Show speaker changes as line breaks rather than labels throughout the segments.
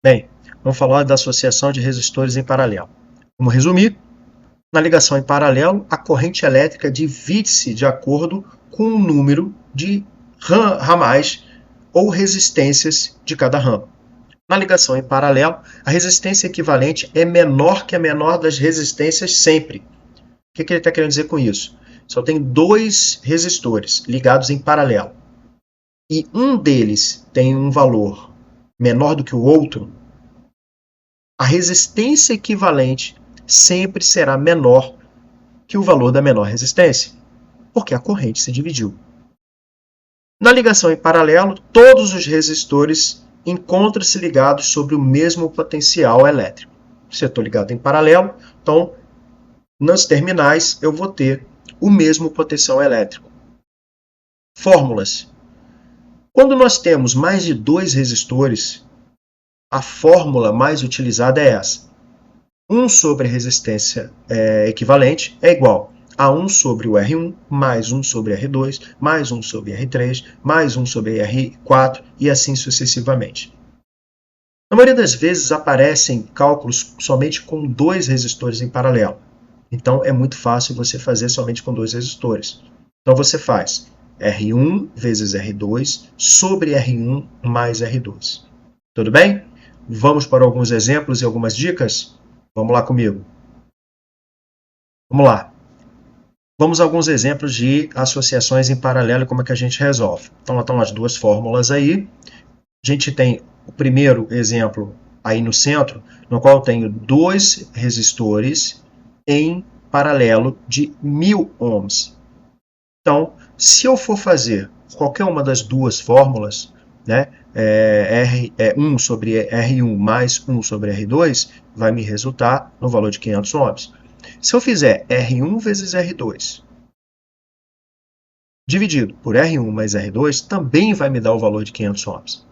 Bem, vamos falar da associação de resistores em paralelo. Vamos resumir. Na ligação em paralelo, a corrente elétrica divide-se de acordo com o número de ramais ou resistências de cada ramo. Na ligação em paralelo, a resistência equivalente é menor que a menor das resistências sempre. O que ele está querendo dizer com isso? Só tem dois resistores ligados em paralelo e um deles tem um valor menor do que o outro, a resistência equivalente sempre será menor que o valor da menor resistência, porque a corrente se dividiu. Na ligação em paralelo, todos os resistores encontram-se ligados sobre o mesmo potencial elétrico. Se eu estou ligado em paralelo, então, nas terminais, eu vou ter o mesmo potencial elétrico. Fórmulas. Quando nós temos mais de dois resistores, a fórmula mais utilizada é essa. 1 sobre a resistência equivalente é igual a 1 sobre o R1, mais 1 sobre R2, mais 1 sobre R3, mais 1 sobre R4 e assim sucessivamente. Na maioria das vezes aparecem cálculos somente com dois resistores em paralelo. Então é muito fácil você fazer somente com dois resistores. Então você faz R1 vezes R2 sobre R1 mais R2. Tudo bem? Vamos para alguns exemplos e algumas dicas? Vamos lá comigo. Vamos lá. Vamos a alguns exemplos de associações em paralelo e como é que a gente resolve. Então, estão as duas fórmulas aí. A gente tem o primeiro exemplo aí no centro, no qual eu tenho dois resistores em paralelo de 1000 ohms. Então, se eu for fazer qualquer uma das duas fórmulas, né, 1 sobre R1 mais 1 sobre R2, vai me resultar no valor de 500 ohms. Se eu fizer R1 vezes R2 dividido por R1 mais R2, também vai me dar o valor de 500 ohms.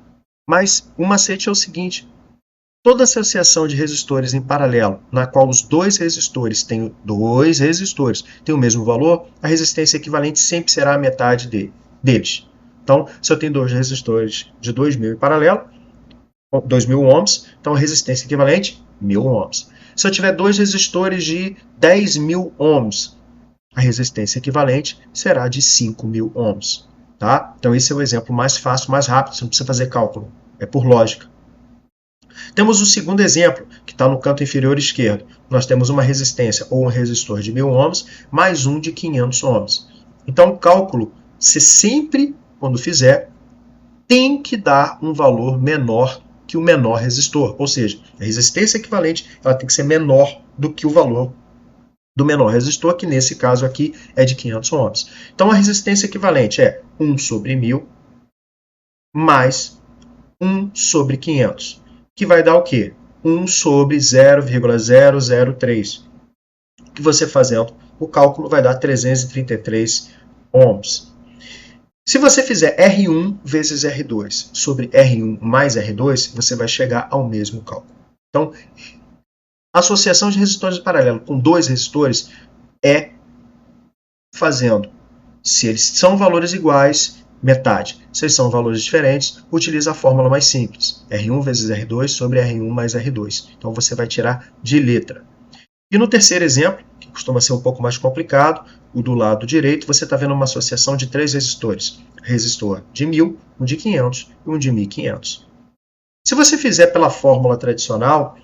Mas o macete é o seguinte: toda associação de resistores em paralelo, na qual os dois resistores têm o mesmo valor, a resistência equivalente sempre será a metade deles. Então, se eu tenho dois resistores de 2000 em paralelo, 2000 ohms, então a resistência equivalente, 1000 ohms. Se eu tiver dois resistores de 10.000 ohms, a resistência equivalente será de 5.000 ohms. Tá? Então, esse é o exemplo mais fácil, mais rápido, você não precisa fazer cálculo, é por lógica. Temos o segundo exemplo, que está no canto inferior esquerdo. Nós temos uma resistência ou um resistor de 1000 ohms mais um de 500 ohms. Então, o cálculo, você sempre, quando fizer, tem que dar um valor menor que o menor resistor. Ou seja, a resistência equivalente ela tem que ser menor do que o valor do menor resistor, que nesse caso aqui é de 500 ohms. Então, a resistência equivalente é 1 sobre 1000 mais 1 sobre 500, que vai dar o quê? 1 sobre 0,003. Que você fazendo o cálculo vai dar 333 ohms. Se você fizer R1 vezes R2 sobre R1 mais R2, você vai chegar ao mesmo cálculo. Então, a associação de resistores em paralelo com dois resistores é fazendo, se eles são valores iguais, metade. Se eles são valores diferentes, utiliza a fórmula mais simples. R1 vezes R2 sobre R1 mais R2. Então, você vai tirar de letra. E no terceiro exemplo, que costuma ser um pouco mais complicado, o do lado direito, você está vendo uma associação de três resistores. Resistor de 1000, um de 500 e um de 1500. Se você fizer pela fórmula tradicional,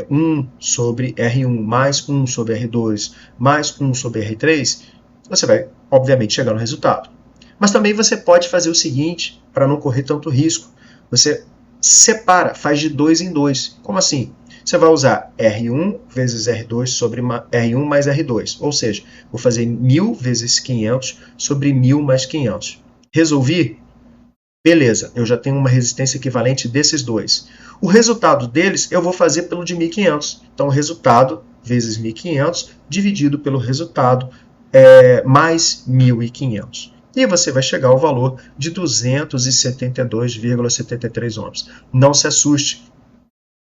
1 sobre R1 mais 1 sobre R2 mais 1 sobre R3, você vai, obviamente, chegar no resultado. Mas também você pode fazer o seguinte, para não correr tanto risco. Você separa, faz de 2 em 2. Como assim? Você vai usar R1 vezes R2 sobre R1 mais R2. Ou seja, vou fazer 1000 vezes 500 sobre 1000 mais 500. Resolvi? Beleza, eu já tenho uma resistência equivalente desses dois. O resultado deles eu vou fazer pelo de 1500. Então, o resultado vezes 1500 dividido pelo resultado mais 1500. E você vai chegar ao valor de 272,73 ohms. Não se assuste.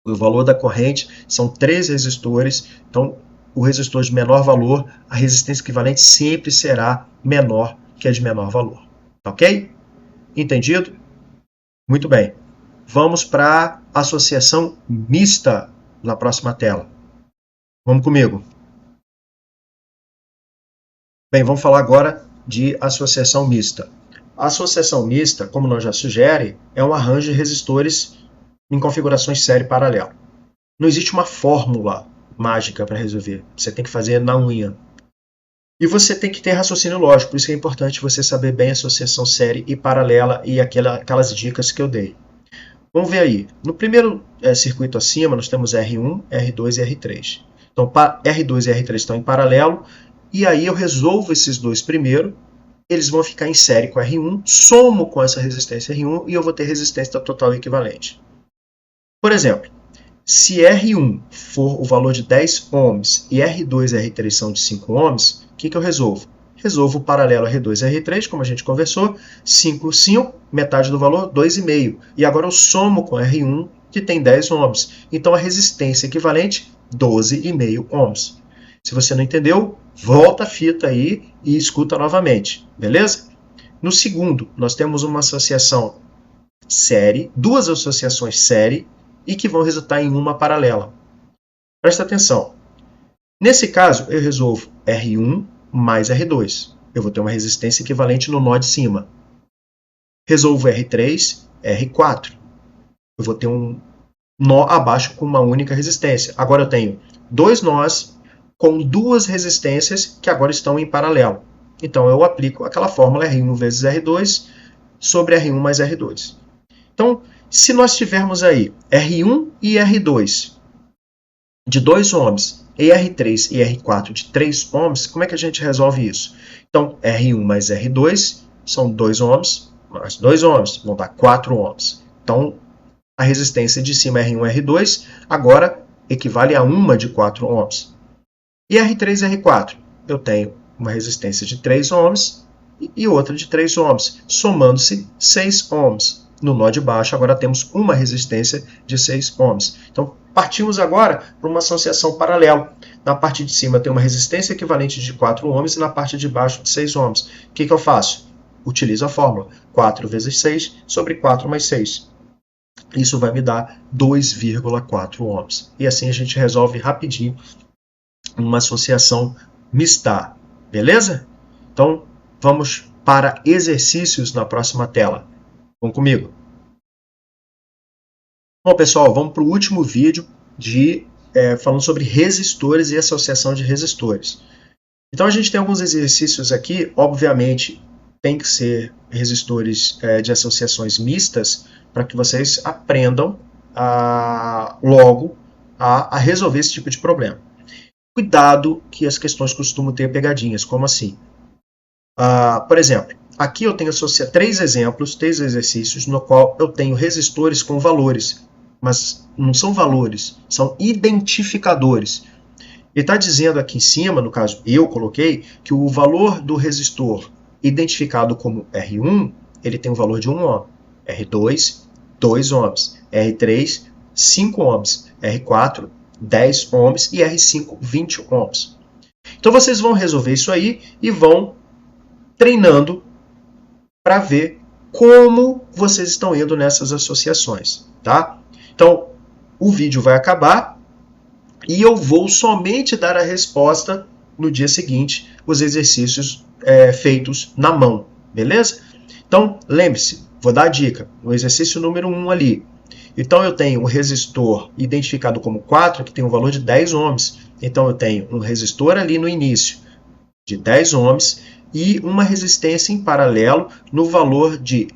O valor da corrente são três resistores. Então, o resistor de menor valor, a resistência equivalente sempre será menor que a de menor valor. Ok? Entendido? Muito bem. Vamos para a associação mista na próxima tela. Vamos comigo. Bem, vamos falar agora de associação mista. A associação mista, como o nome já sugere, é um arranjo de resistores em configurações série paralela. Não existe uma fórmula mágica para resolver. Você tem que fazer na unha. E você tem que ter raciocínio lógico, por isso é importante você saber bem a associação série e paralela e aquelas dicas que eu dei. Vamos ver aí. No primeiro circuito acima, nós temos R1, R2 e R3. Então, R2 e R3 estão em paralelo, e aí eu resolvo esses dois primeiro, eles vão ficar em série com R1, somo com essa resistência R1 e eu vou ter resistência total equivalente. Por exemplo, se R1 for o valor de 10 ohms e R2 e R3 são de 5 ohms, o que eu resolvo? Resolvo o paralelo R2 e R3, como a gente conversou, 5, 5, metade do valor, 2,5. E agora eu somo com R1, que tem 10 ohms. Então a resistência equivalente, 12,5 ohms. Se você não entendeu, volta a fita aí e escuta novamente, beleza? No segundo, nós temos uma associação série, duas associações série, e que vão resultar em uma paralela. Presta atenção. Nesse caso, eu resolvo R1 mais R2. Eu vou ter uma resistência equivalente no nó de cima. Resolvo R3, R4. Eu vou ter um nó abaixo com uma única resistência. Agora eu tenho dois nós com duas resistências que agora estão em paralelo. Então eu aplico aquela fórmula R1 vezes R2 sobre R1 mais R2. Então, se nós tivermos aí R1 e R2 de 2 ohms e R3 e R4 de 3 ohms, como é que a gente resolve isso? Então, R1 mais R2 são 2 ohms, mais 2 ohms, vão dar 4 ohms. Então, a resistência de cima R1 e R2 agora equivale a uma de 4 ohms. E R3 e R4? Eu tenho uma resistência de 3 ohms e outra de 3 ohms, somando-se 6 ohms. No nó de baixo, agora temos uma resistência de 6 ohms. Então, partimos agora para uma associação paralela. Na parte de cima tem uma resistência equivalente de 4 ohms e na parte de baixo de 6 ohms. O que eu faço? Utilizo a fórmula 4 vezes 6 sobre 4 mais 6. Isso vai me dar 2,4 ohms. E assim a gente resolve rapidinho uma associação mista. Beleza? Então, vamos para exercícios na próxima tela. Vamos comigo. Bom, pessoal, vamos para o último vídeo falando sobre resistores e associação de resistores. Então, a gente tem alguns exercícios aqui. Obviamente, tem que ser resistores de associações mistas para que vocês aprendam logo a resolver esse tipo de problema. Cuidado que as questões costumam ter pegadinhas. Como assim? Por exemplo, aqui eu tenho três exemplos, 3 exercícios, no qual eu tenho resistores com valores, mas não são valores, são identificadores. Ele está dizendo aqui em cima, no caso eu coloquei, que o valor do resistor identificado como R1, ele tem um valor de 1 ohm, R2, 2 ohms, R3, 5 ohms, R4, 10 ohms e R5, 20 ohms. Então vocês vão resolver isso aí e vão treinando para ver como vocês estão indo nessas associações, tá? Então, o vídeo vai acabar e eu vou somente dar a resposta no dia seguinte, os exercícios feitos na mão, beleza? Então, lembre-se, vou dar a dica, no exercício número 1 ali. Então, eu tenho um resistor identificado como 4, que tem um valor de 10 ohms. Então, eu tenho um resistor ali no início de 10 ohms e uma resistência em paralelo no valor de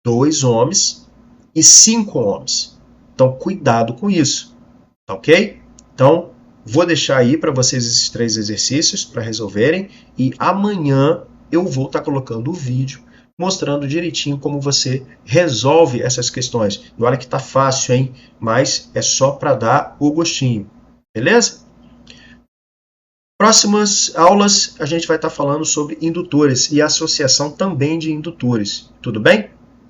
2 ohms e 5 ohms. Então, cuidado com isso, tá ok? Então, vou deixar aí para vocês esses 3 exercícios para resolverem e amanhã eu vou estar colocando o vídeo mostrando direitinho como você resolve essas questões. E olha que tá fácil, hein? Mas é só para dar o gostinho, beleza? Próximas aulas a gente vai estar falando sobre indutores e associação também de indutores. Tudo bem?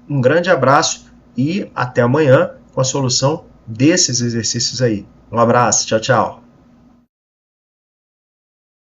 Um grande abraço e até amanhã com a solução desses exercícios aí. Um abraço, tchau, tchau.